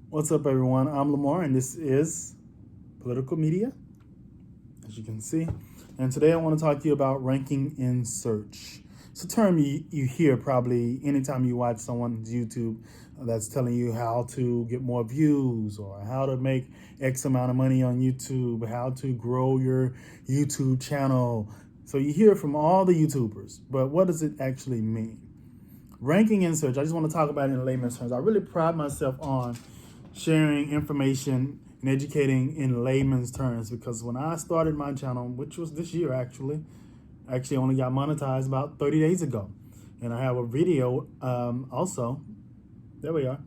What's up, everyone? I'm Lamar, and this is Political Media, as you can see. And today I want to talk to you about ranking in search. It's a term you hear probably anytime you watch someone's YouTube that's telling you how to get more views or how to make X amount of money on YouTube, how to grow your YouTube channel. So you hear from all the YouTubers, but what does it actually mean? Ranking in search, I just want to talk about it in layman's terms. I really pride myself on sharing information and educating in layman's terms because when I started my channel, which was this year I actually only got monetized about 30 days ago. And I have a video also, there we are,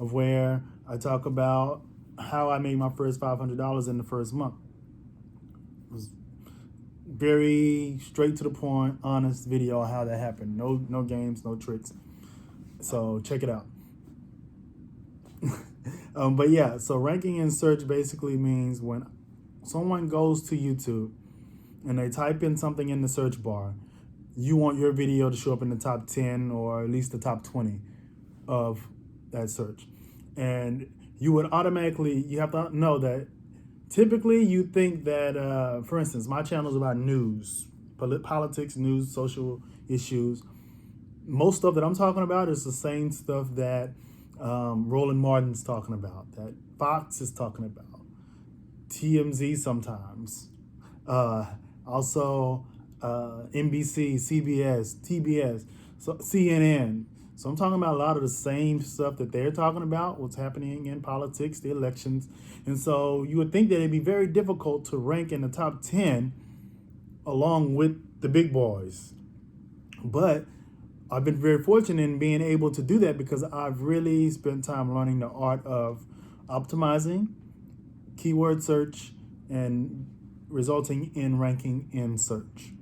of where I talk about how I made my first $500 in the first month. It was very straight to the point, honest video on how that happened. No games, no tricks. So check it out. But yeah, so ranking in search basically means when someone goes to YouTube and they type in something in the search bar, you want your video to show up in the top 10 or at least the top 20 of that search. And you would automatically, you have to know that typically you think that, for instance, my channel is about news, politics, news, social issues. Most stuff that I'm talking about is the same stuff that Roland Martin's talking about, that Fox is talking about, TMZ sometimes, also NBC, CBS, TBS, so CNN. So I'm talking about a lot of the same stuff that they're talking about, what's happening in politics, the elections. And so you would think that it'd be very difficult to rank in the top 10 along with the big boys. But I've been very fortunate in being able to do that because I've really spent time learning the art of optimizing, keyword search, and resulting in ranking in search.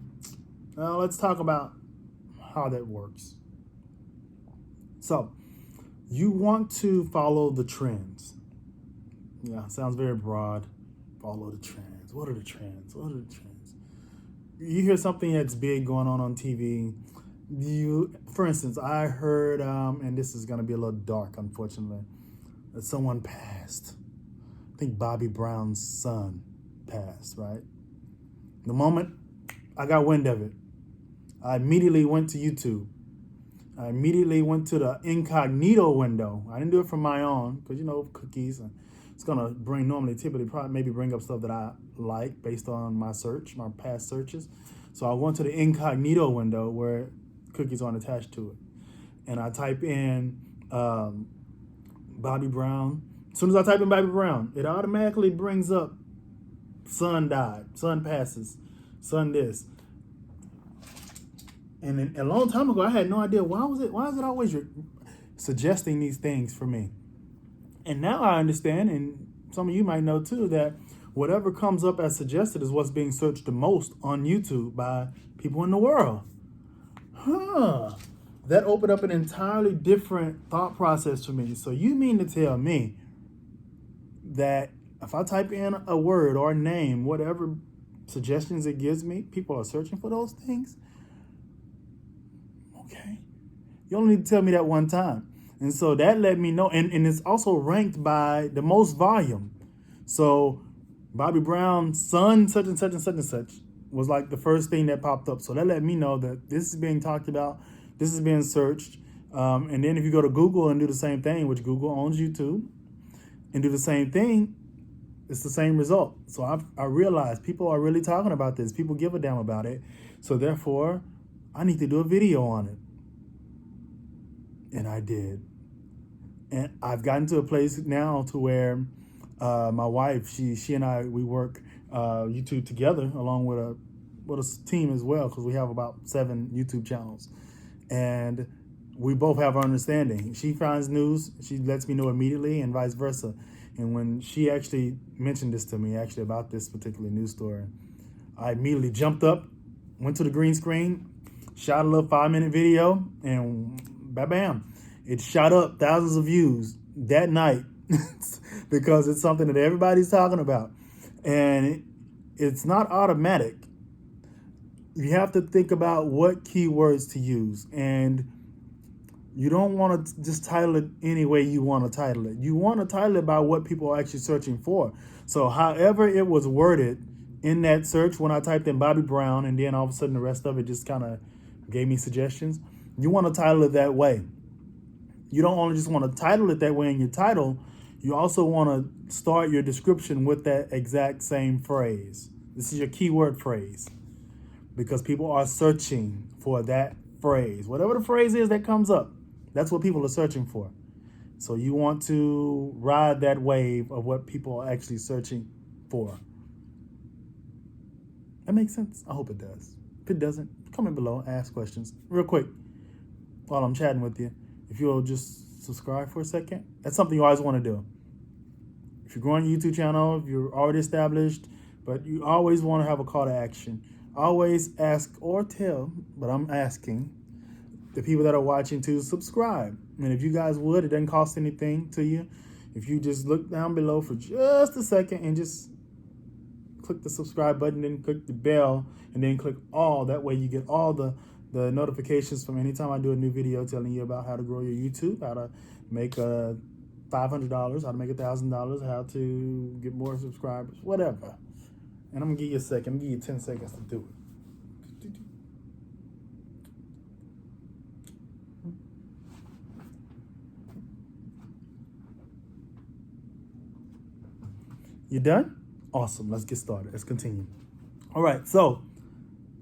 Now let's talk about how that works. So you want to follow the trends. Yeah, sounds very broad. Follow the trends. What are the trends? What are the trends? You hear something that's big going on TV. For instance, I heard, and this is going to be a little dark, unfortunately, that someone passed. I think Bobby Brown's son passed, right? The moment I got wind of it, I immediately went to YouTube. I immediately went to the incognito window. I didn't do it from my own because, cookies. And it's going to typically probably maybe bring up stuff that I like based on my search, my past searches. So I went to the incognito window where cookies aren't attached to it. And I type in Bobby Brown. As soon as I type in Bobby Brown, it automatically brings up son died, son passes, son this. And a long time ago, I had no idea why is it always suggesting these things for me. And now I understand, and some of you might know too, that whatever comes up as suggested is what's being searched the most on YouTube by people in the world. That opened up an entirely different thought process for me. So you mean to tell me that if I type in a word or a name, whatever suggestions it gives me, people are searching for those things? Okay. You only need to tell me that one time. And so that let me know. And it's also ranked by the most volume. So Bobby Brown's son, such and such and such and such, was like the first thing that popped up. So that let me know that this is being talked about, this is being searched. And then if you go to Google and do the same thing, which Google owns YouTube, and do the same thing, it's the same result. So I realized people are really talking about this. People give a damn about it. So therefore, I need to do a video on it. And I did. And I've gotten to a place now to where my wife, she and I, we work YouTube together along with a team as well, because we have about 7 YouTube channels. And we both have our understanding. She finds news, she lets me know immediately, and vice versa. And when she actually mentioned this to me, actually about this particular news story, I immediately jumped up, went to the green screen, shot a little 5-minute video, and bam, it shot up thousands of views that night because it's something that everybody's talking about. And it's not automatic. You have to think about what keywords to use. And You don't want to just title it any way you want to title it. You want to title it by what people are actually searching for. So however it was worded in that search when I typed in Bobby Brown, and then all of a sudden the rest of it just kind of gave me suggestions, you want to title it that way. You don't only just want to title it that way in your title, you also want to start your description with that exact same phrase. This is your keyword phrase, because people are searching for that phrase. Whatever the phrase is that comes up, that's what people are searching for. So you want to ride that wave of what people are actually searching for. That makes sense? I hope it does. If it doesn't, comment below, ask questions. Real quick, while I'm chatting with you, if you'll just subscribe for a second. That's something you always want to do. If you're growing your YouTube channel, if you're already established, but you always want to have a call to action. Always ask or tell, but I'm asking the people that are watching to subscribe. And if you guys would, it doesn't cost anything to you. If you just look down below for just a second and just click the subscribe button, then click the bell, and then click all. That way you get all the notifications from anytime I do a new video telling you about how to grow your YouTube, how to make $500, how to make $1,000, how to get more subscribers, whatever. And I'm going to give you a second. I'm going to give you 10 seconds to do it. You done? Awesome. Let's get started. Let's continue. All right. So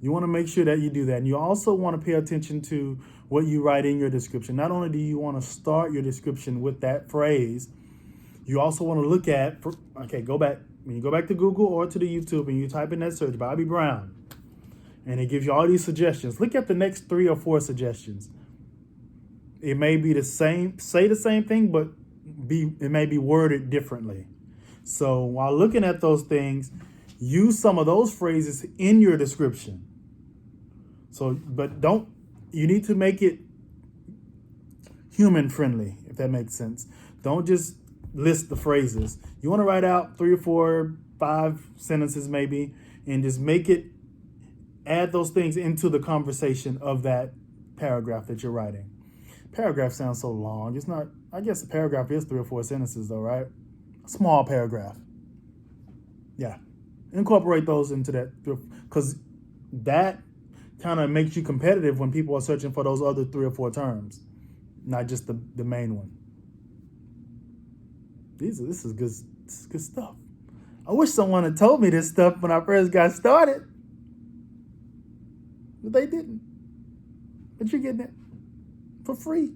you want to make sure that you do that. And you also want to pay attention to what you write in your description. Not only do you want to start your description with that phrase, you also want to look at, go back. When you go back to Google or to the YouTube and you type in that search, Bobby Brown, and it gives you all these suggestions, look at the next 3 or 4 suggestions. It may be the same, say the same thing, but it may be worded differently. So while looking at those things, use some of those phrases in your description. So, but you need to make it human friendly, if that makes sense. Don't just list the phrases. You want to write out 3 or 4, 5 sentences maybe, and just add those things into the conversation of that paragraph that you're writing. Paragraph sounds so long. It's not, I guess a paragraph is 3 or 4 sentences though, right? A small paragraph. Yeah. Incorporate those into that, because that kind of makes you competitive when people are searching for those other 3 or 4 terms, not just the main one. This is good stuff. I wish someone had told me this stuff when I first got started, but they didn't. But you're getting it for free.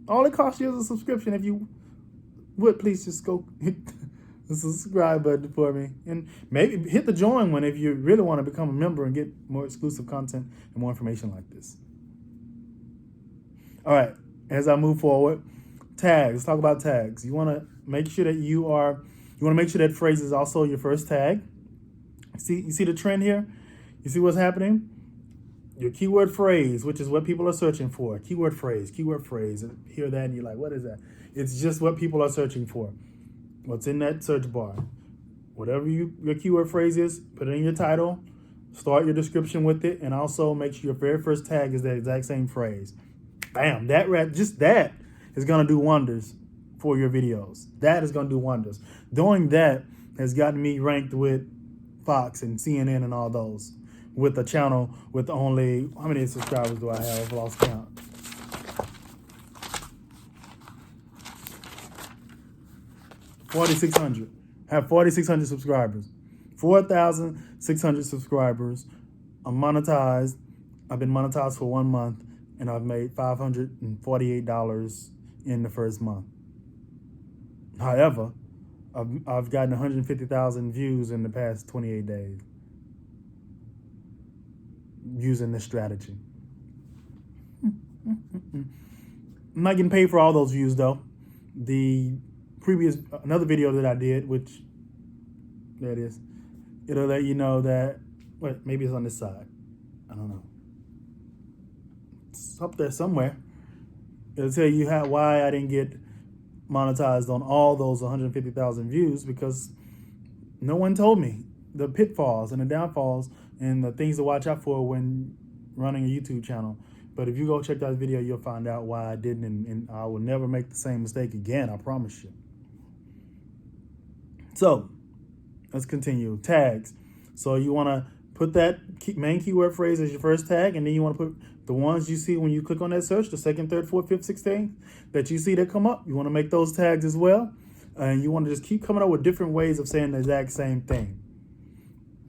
All it costs you is a subscription. If you would, please just go hit the subscribe button for me, and maybe hit the join one if you really want to become a member and get more exclusive content and more information like this. All right, as I move forward, tags. Let's talk about tags. You want to make sure that you want to make sure that phrase is also your first tag. You see the trend here? You see what's happening? Your keyword phrase, which is what people are searching for. Keyword phrase. And hear that and you're like, what is that? It's just what people are searching for. What's in that search bar. Whatever your keyword phrase is, put it in your title, start your description with it, and also make sure your very first tag is that exact same phrase. Bam, that is going to do wonders for your videos. That is going to do wonders. Doing that has gotten me ranked with Fox and CNN and all those, with a channel with only, how many subscribers do I have? I've lost count. 4,600. I have 4,600 subscribers. 4,600 subscribers. I'm monetized. I've been monetized for 1 month, and I've made $548 in the first month. However, I've gotten 150,000 views in the past 28 days using this strategy. I'm not getting paid for all those views though. Another video that I did, which, there it is, it'll let you know that, maybe it's on this side. I don't know. It's up there somewhere. It'll tell you why I didn't get monetized on all those 150,000 views, because no one told me the pitfalls and the downfalls and the things to watch out for when running a YouTube channel. But if you go check that video, you'll find out why I didn't, and I will never make the same mistake again. I promise you. So let's continue. Tags. So you want to put that main keyword phrase as your first tag, and then you want to put the ones you see when you click on that search, the second, third, fourth, fifth, sixth thing that you see that come up. You want to make those tags as well. And you want to just keep coming up with different ways of saying the exact same thing.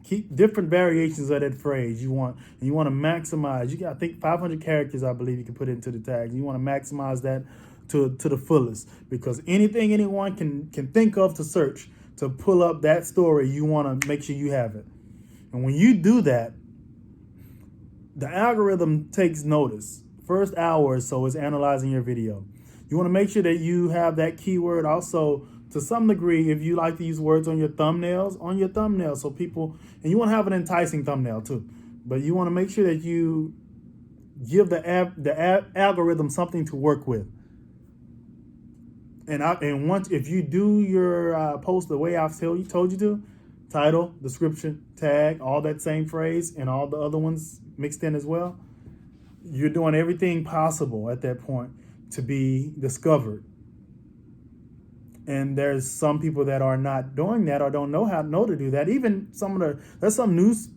Keep different variations of that phrase you want, and you want to maximize. You got, I think, 500 characters, I believe, you can put into the tags. You want to maximize that to the fullest, because anything anyone can think of to search to pull up that story, you want to make sure you have it. And when you do that, the algorithm takes notice. First hour or so is analyzing your video. You want to make sure that you have that keyword also to some degree. If you like to use words on your thumbnails, so people, and you want to have an enticing thumbnail too, but you want to make sure that you give the algorithm something to work with. And once, if you do your post the way I've told you to, title, description, tag, all that same phrase, and all the other ones mixed in as well, you're doing everything possible at that point to be discovered. And there's some people that are not doing that or don't know to do that. Even there's some news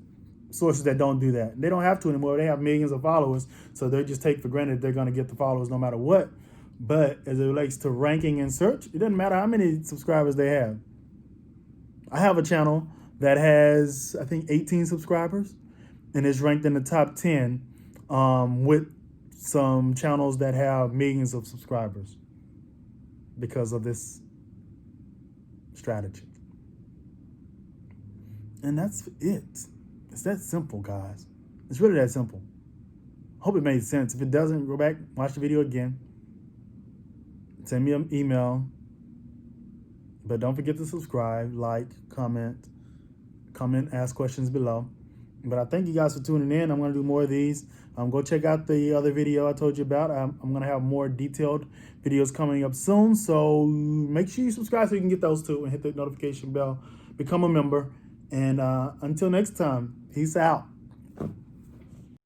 sources that don't do that. They don't have to anymore. They have millions of followers, so they just take for granted they're going to get the followers no matter what. But as it relates to ranking and search, it doesn't matter how many subscribers they have. I have a channel that has, I think, 18 subscribers, and is ranked in the top 10 with some channels that have millions of subscribers because of this strategy. And that's it. It's that simple, guys. It's really that simple. Hope it made sense. If it doesn't, go back, watch the video again. Send me an email. But don't forget to subscribe, like, comment, ask questions below. But I thank you guys for tuning in. I'm going to do more of these. Go check out the other video I told you about. I'm going to have more detailed videos coming up soon. So make sure you subscribe so you can get those too, and hit the notification bell. Become a member. And until next time, peace out.